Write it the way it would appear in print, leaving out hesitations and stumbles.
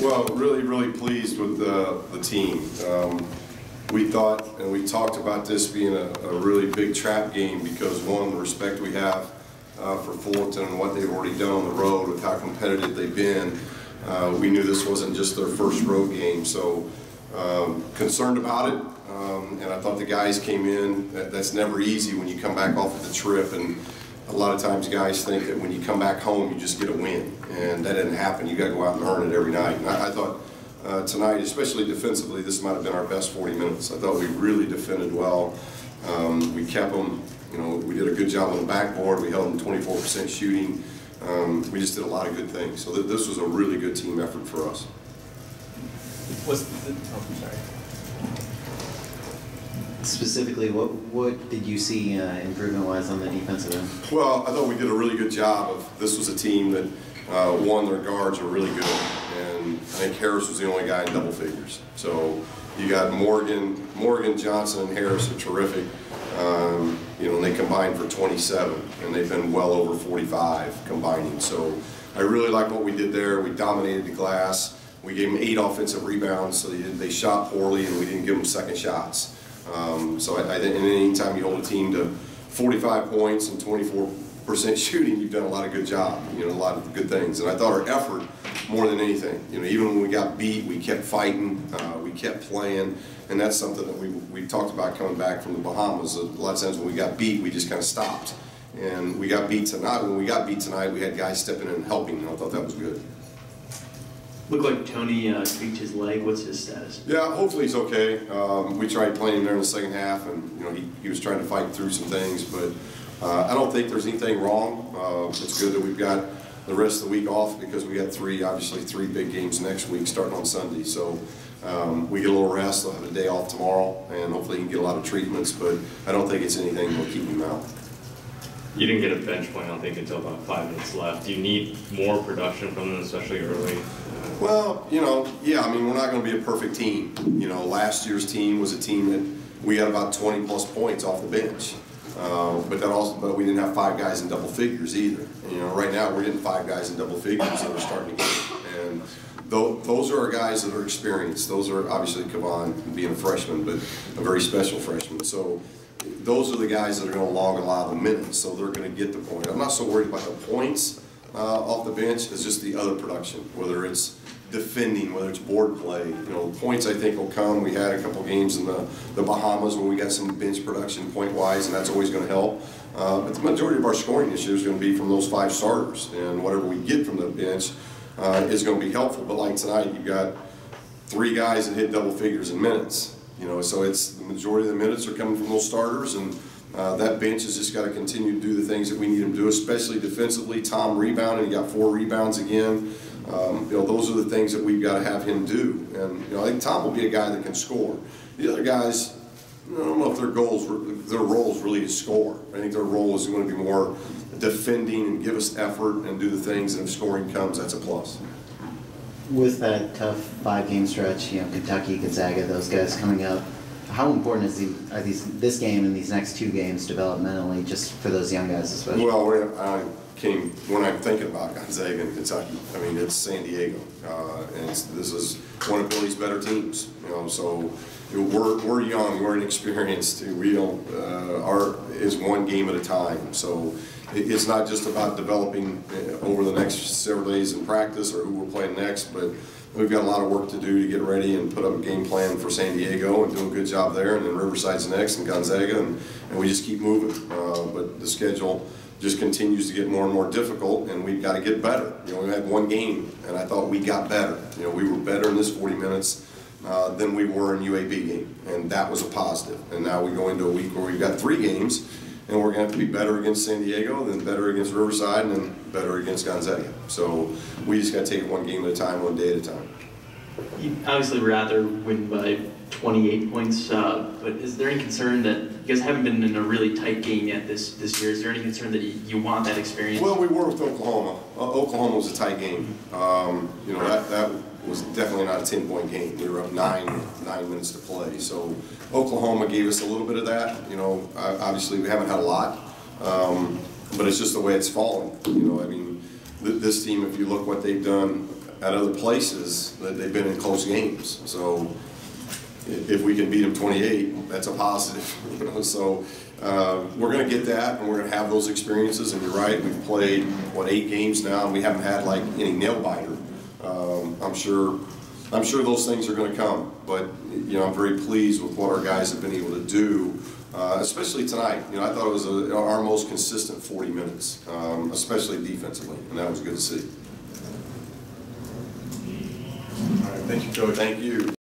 Well, really pleased with the team. We thought, and we talked about this being a really big trap game because, one, the respect we have for Fullerton and what they've already done on the road with how competitive they've been. We knew this wasn't just their first road game, so concerned about it. And I thought the guys came in. That's never easy when you come back off of the trip, and a lot of times guys think that when you come back home you just get a win, and that didn't happen. You got to go out and earn it every night. And I thought tonight, especially defensively, this might have been our best 40 minutes. I thought we really defended well. We kept them. You know, we did a good job on the backboard. We held them 24% shooting. We just did a lot of good things. So this was a really good team effort for us. I'm sorry. Specifically, what did you see improvement-wise on the defensive end? Well, I thought we did a really good job of. This was a team that one, their guards are really good, and I think Harris was the only guy in double figures. So you got Morgan, Johnson, and Harris are terrific. You know, and they combined for 27, and they've been well over 45 combining. So I really like what we did there. We dominated the glass. We gave them 8 offensive rebounds, so they shot poorly, and we didn't give them second shots. So I think any time you hold a team to 45 points and 24% shooting, you've done a lot of good job. You know, a lot of good things. And I thought our effort, more than anything, you know, even when we got beat, we kept fighting, we kept playing, and that's something that we talked about coming back from the Bahamas. A lot of times when we got beat, we just kind of stopped. And we got beat tonight. When we got beat tonight, we had guys stepping in and helping, and I thought that was good. Looked like Tony tweaked his leg. What's his status? Yeah, hopefully he's okay. We tried playing him there in the second half, and you know he was trying to fight through some things, but I don't think there's anything wrong. It's good that we've got the rest of the week off because we got obviously three big games next week starting on Sunday. So we get a little rest. They'll have a day off tomorrow, and hopefully he can get a lot of treatments. But I don't think it's anything that will keep him out. You didn't get a bench point, I don't think, until about 5 minutes left. Do you need more production from them, especially early? Well, you know, yeah, I mean, we're not going to be a perfect team. You know, last year's team was a team that we had about 20-plus points off the bench. But we didn't have 5 guys in double figures either. And, you know, right now we're getting 5 guys in double figures that are starting to get. And those are our guys that are experienced. Those are obviously Kavan being a freshman, but a very special freshman. So those are the guys that are going to log a lot of the minutes, so they're going to get the point. I'm not so worried about the points off the bench. It's just the other production, whether it's defending, whether it's board play. You know, points I think will come. We had a couple games in the Bahamas when we got some bench production point-wise, and that's always going to help. But the majority of our scoring this year is going to be from those 5 starters, and whatever we get from the bench is going to be helpful. But like tonight, you've got 3 guys that hit double figures in minutes. You know, so it's the majority of the minutes are coming from those starters, and that bench has just got to continue to do the things that we need them to do, especially defensively. Tom rebounded, he got 4 rebounds again. You know, those are the things that we've got to have him do. And you know, I think Tom will be a guy that can score. The other guys, I don't know if their role is really to score. I think their role is going to be more defending and give us effort and do the things, and if scoring comes, that's a plus. With that tough 5-game stretch, you know, Kentucky, Gonzaga, those guys coming up, how important are this game and these next 2 games developmentally, just for those young guys especially? Well, when I'm thinking about Gonzaga and Kentucky, I mean, it's San Diego, and this is one of Billy's better teams. You know, so we're young, we're inexperienced. We don't. It's one game at a time. So it's not just about developing over the next several days in practice or who we're playing next, but we've got a lot of work to do to get ready and put up a game plan for San Diego and do a good job there, and then Riverside's next and Gonzaga, and we just keep moving. But the schedule just continues to get more and more difficult, and we've got to get better. You know, we had 1 game, and I thought we got better. You know, we were better in this 40 minutes than we were in UAB game, and that was a positive. And now we go into a week where we've got 3 games, and we're going to have to be better against San Diego, then better against Riverside, and then better against Gonzaga. So we just got to take it 1 game at a time, 1 day at a time. You obviously rather win by 28 points, but is there any concern that you guys haven't been in a really tight game yet this year? Is there any concern that you want that experience? Well, we were with Oklahoma. Oklahoma was a tight game. You know, that was definitely not a 10-point game. We were up 9 minutes to play. So Oklahoma gave us a little bit of that. You know, obviously we haven't had a lot, but it's just the way it's fallen. You know, I mean, this team, if you look what they've done at other places that they've been in close games. So if we can beat them 28, that's a positive. You know? So we're going to get that, and we're going to have those experiences. And you're right, we've played, what, 8 games now, and we haven't had like any nail biter. I'm sure those things are going to come, but you know, I'm very pleased with what our guys have been able to do, especially tonight. You know, I thought it was our most consistent 40 minutes, especially defensively, and that was good to see. All right, thank you, Coach. Thank you.